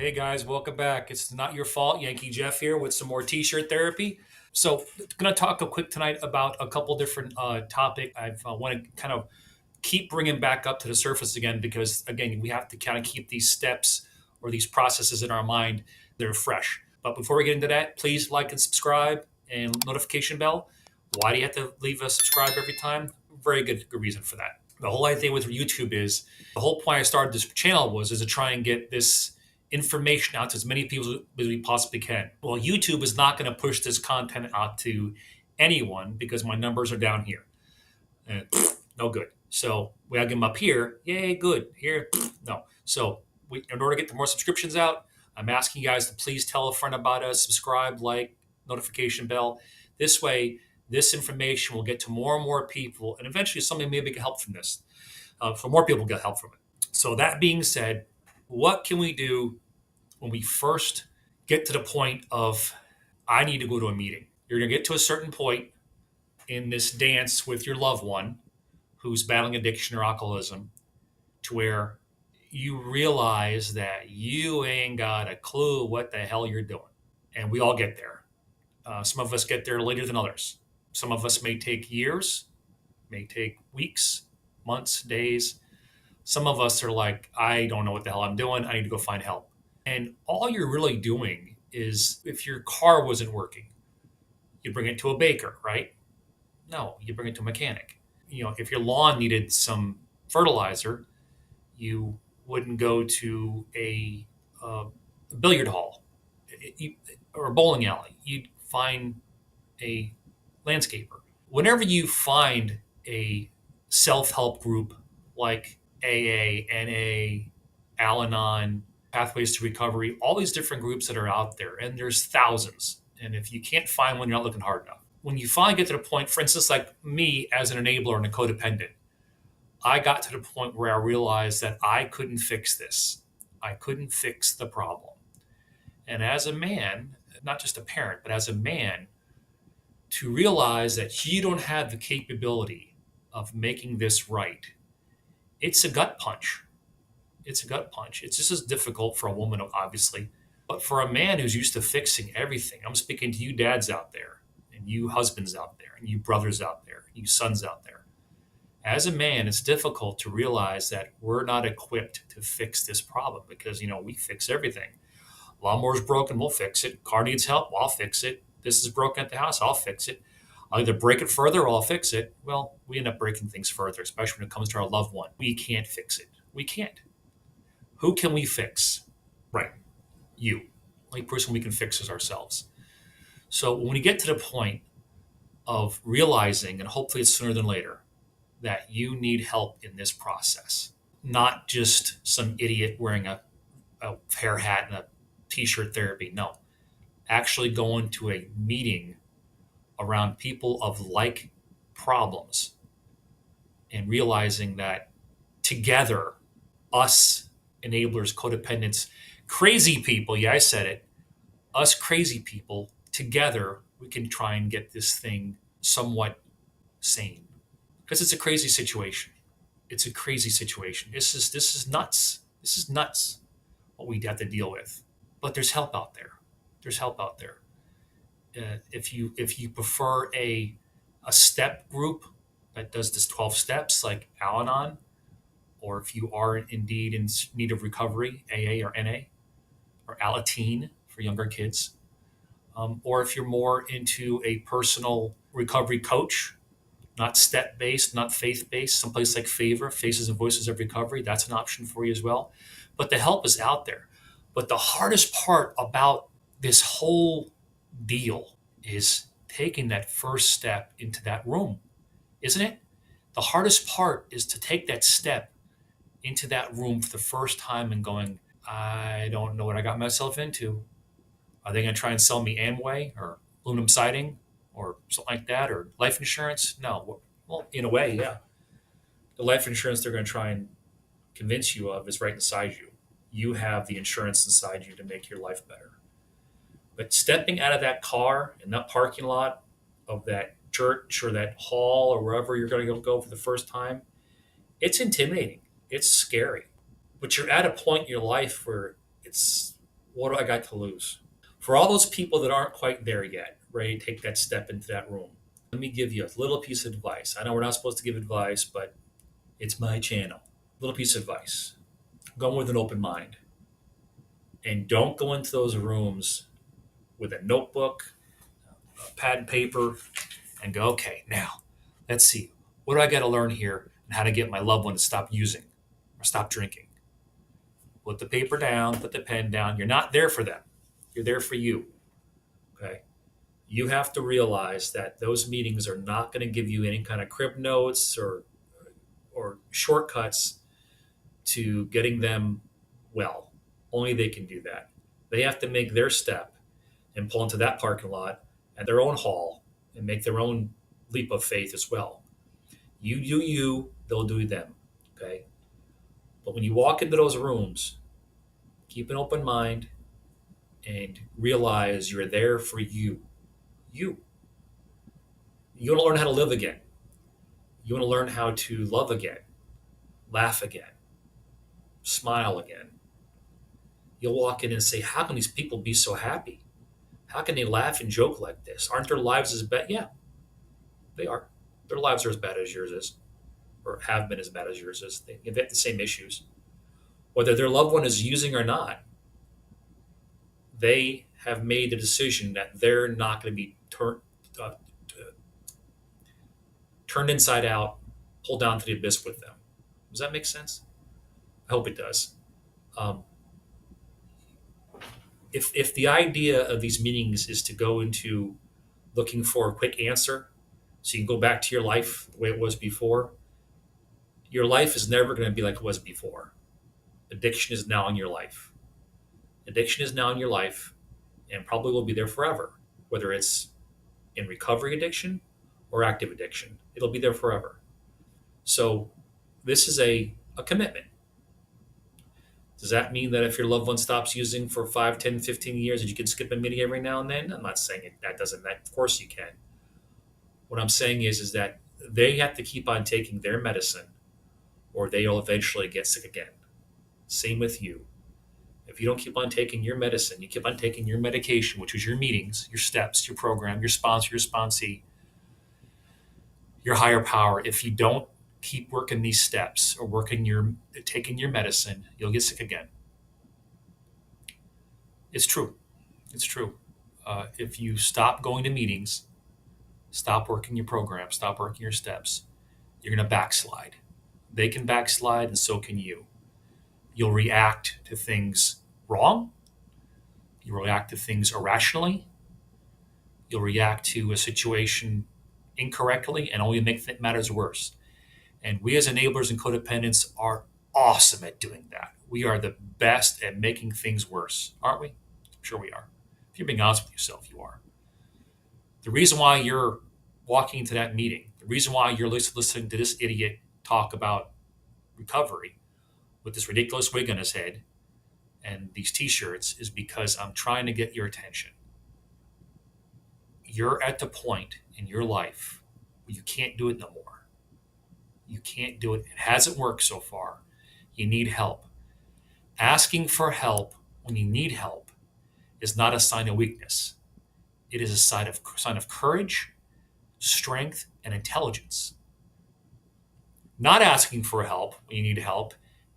Hey guys, welcome back. It's not your fault. Yankee Jeff here with some more t-shirt therapy. So, going to talk a quick tonight about a couple different topic. I've want to kind of keep bringing back up to the surface again because again, we have to kind of keep these steps or these processes in our mind that are fresh. But before we get into that, please like and subscribe and notification bell. Why do you have to leave a subscribe every time? Very good reason for that. The whole idea with YouTube is the whole point I started this channel was is to try and get this information out to as many people as we possibly can. Well, YouTube is not going to push this content out to anyone because my numbers are down here. And no good. So we have them up here. Yay, good. Here, no. So in order to get the more subscriptions out, I'm asking you guys to please tell a friend about us, subscribe, like, notification bell. This way, this information will get to more and more people, and eventually somebody maybe get help from this. So more people get help from it. So that being said, what can we do when we first get to the point of I need to go to a meeting? You're going to get to a certain point in this dance with your loved one who's battling addiction or alcoholism to where you realize that you ain't got a clue what the hell you're doing. And we all get there. Some of us get there later than others. Some of us may take years, may take weeks, months, days. Some of us are like, I don't know what the hell I'm doing. I need to go find help. And all you're really doing is if your car wasn't working, you bring it to a baker, right? No, you bring it to a mechanic. If your lawn needed some fertilizer, you wouldn't go to a billiard hall or a bowling alley. You'd find a landscaper. Whenever you find a self-help group like AA, NA, Al-Anon, Pathways to Recovery, all these different groups that are out there, and there's thousands. And if you can't find one, you're not looking hard enough. When you finally get to the point, for instance, like me as an enabler and a codependent, I got to the point where I realized that I couldn't fix this. I couldn't fix the problem. And as a man, not just a parent, but as a man, to realize that you don't have the capability of making this right, it's a gut punch. It's a gut punch. It's just as difficult for a woman, obviously, but for a man who's used to fixing everything, I'm speaking to you dads out there, and you husbands out there, and you brothers out there, you sons out there. As a man, it's difficult to realize that we're not equipped to fix this problem because, we fix everything. Lawnmower's broken, we'll fix it. Car needs help, well, I'll fix it. This is broken at the house, I'll fix it. I'll either break it further or I'll fix it. Well, we end up breaking things further, especially when it comes to our loved one. We can't fix it. We can't. Who can we fix? Right. You. The only person we can fix is ourselves. So when we get to the point of realizing, and hopefully it's sooner than later, that you need help in this process, not just some idiot wearing a hair hat and a t-shirt therapy. No, actually going to a meeting around people of like problems and realizing that together, us enablers, codependents, crazy people, yeah, I said it, us crazy people, together, we can try and get this thing somewhat sane. Because it's a crazy situation. It's a crazy situation. This is nuts. This is nuts what we have to deal with. But there's help out there. There's help out there. If you prefer a step group that does this 12 steps like Al-Anon, or if you are indeed in need of recovery, AA or NA, or Alateen for younger kids, or if you're more into a personal recovery coach, not step-based, not faith-based, someplace like Favor, Faces and Voices of Recovery, that's an option for you as well. But the help is out there. But the hardest part about this whole deal is taking that first step into that room, isn't it? The hardest part is to take that step into that room for the first time and going, I don't know what I got myself into. Are they going to try and sell me Amway or aluminum siding or something like that, or life insurance? No. Well, in a way, yeah. The life insurance they're going to try and convince you of is right inside you. You have the insurance inside you to make your life better. But stepping out of that car in that parking lot of that church or that hall or wherever you're going to go for the first time, it's intimidating. It's scary. But you're at a point in your life where it's What do I got to lose? For all those people that aren't quite there yet, ready to take that step into that room, let me give you a little piece of advice. I know we're not supposed to give advice, but it's my channel. Little piece of advice. Go with an open mind. And don't go into those rooms with a notebook, a pad and paper, and go, okay, now let's see. What do I got to learn here and how to get my loved one to stop using or stop drinking? Put the paper down, put the pen down. You're not there for them. You're there for you. Okay. You have to realize that those meetings are not going to give you any kind of crib notes or shortcuts to getting them well. Only they can do that. They have to make their step and pull into that parking lot at their own hall and make their own leap of faith as well. You do you, they'll do them. Okay. But when you walk into those rooms, keep an open mind and realize you're there for you. You. You want to learn how to live again. You want to learn how to love again, laugh again, smile again. You'll walk in and say, how can these people be so happy? How can they laugh and joke like this? Aren't their lives as bad? Yeah, they are. Their lives are as bad as yours is, or have been as bad as yours is. They've had the same issues. Whether their loved one is using or not, they have made the decision that they're not going to be uh, turned inside out, pulled down to the abyss with them. Does that make sense? I hope it does. Um, if the idea of these meetings is to go into looking for a quick answer, so you can go back to your life the way it was before, your life is never going to be like it was before. Addiction is now in your life. Addiction is now in your life and probably will be there forever, whether it's in recovery addiction or active addiction. It'll be there forever. So this is a commitment. Does that mean that if your loved one stops using for 5, 10, 15 years that you can skip a meeting every now and then? I'm not saying it. That doesn't, that, of course you can. What I'm saying is that they have to keep on taking their medicine or they'll eventually get sick again. Same with you. If you don't keep on taking your medicine, you keep on taking your medication, which is your meetings, your steps, your program, your sponsor, your sponsee, your higher power. If you don't keep working these steps or taking your medicine, you'll get sick again. It's true. It's true. If you stop going to meetings, stop working your program, stop working your steps, you're going to backslide. They can backslide, and so can you. You'll react to things wrong. You'll react to things irrationally. You'll react to a situation incorrectly and only make matters worse. And we as enablers and codependents are awesome at doing that. We are the best at making things worse, aren't we? I'm sure we are. If you're being honest with yourself, you are. The reason why you're walking into that meeting, the reason why you're listening to this idiot talk about recovery with this ridiculous wig on his head and these t-shirts is because I'm trying to get your attention. You're at the point in your life where you can't do it no more. You can't do it. It hasn't worked so far. You need help. Asking for help when you need help is not a sign of weakness. It is a sign of courage, strength, and intelligence. Not asking for help when you need help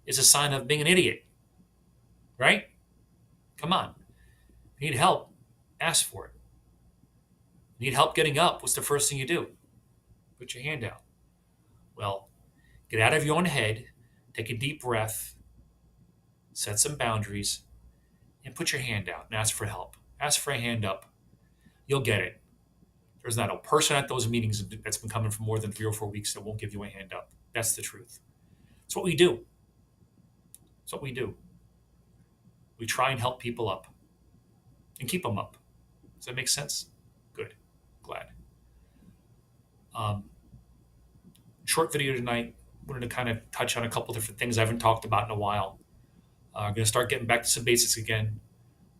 is a sign of being an idiot. Right? Come on. If you need help, ask for it. You need help getting up, what's the first thing you do? Put your hand out. Well, get out of your own head, take a deep breath, set some boundaries, and put your hand out and ask for help. Ask for a hand up. You'll get it. There's not a person at those meetings that's been coming for more than 3 or 4 weeks that won't give you a hand up. That's the truth. It's what we do. It's what we do. We try and help people up and keep them up. Does that make sense? Good. Glad. Short video tonight. Wanted to kind of touch on a couple different things I haven't talked about in a while. I'm going to start getting back to some basics again.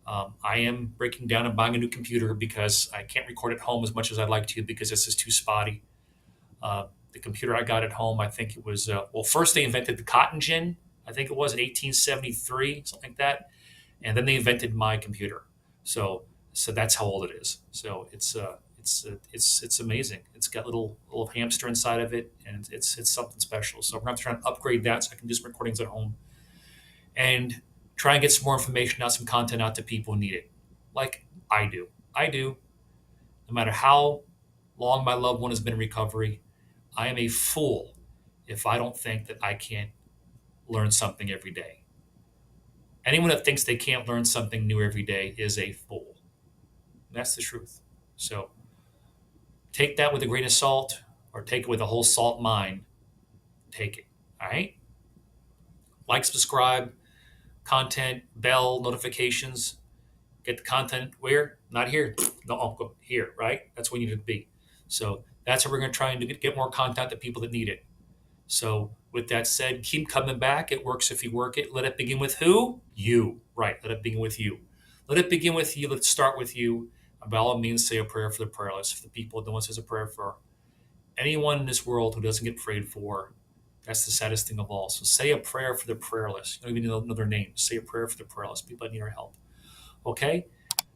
I am breaking down and buying a new computer because I can't record at home as much as I'd like to because this is too spotty. The computer I got at home, I think it was, first they invented the cotton gin. I think it was in 1873, something like that. and then they invented my computer. So that's how old it is. So it's amazing. It's got little hamster inside of it, and it's something special. So we're going to try and upgrade that so I can do some recordings at home and try and get some more information out, some content out to people who need it, like I do. I do. No matter how long my loved one has been in recovery, I am a fool if I don't think that I can't learn something every day. Anyone that thinks they can't learn something new every day is a fool. That's the truth. So take that with a grain of salt or take it with a whole salt mine. Take it. All right? Like, subscribe, content, bell, notifications. Get the content where? Not here. No, go here, right? That's where you need to be. So that's what we're going to try and do, get more content to people that need it. So with that said, keep coming back. It works if you work it. Let it begin with who? You. Right. Let it begin with you. Let it begin with you. Let's start with you. And by all means, say a prayer for the prayerless, for the people. No one says a prayer for anyone in this world who doesn't get prayed for. That's the saddest thing of all. So say a prayer for the prayerless. You don't even know their names. Say a prayer for the prayerless. People that need our help. Okay?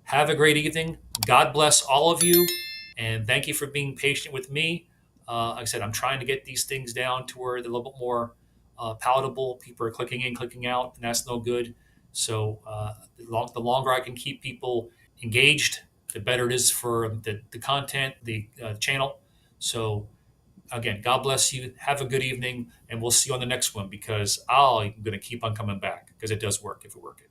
Have a great evening. God bless all of you. And thank you for being patient with me. Like I said, I'm trying to get these things down to where they're a little bit more palatable. People are clicking in, clicking out, and that's no good. So the longer I can keep people engaged, the better it is for the content, the channel. So again, God bless you. Have a good evening, and we'll see you on the next one because I'm going to keep on coming back because it does work if we work it.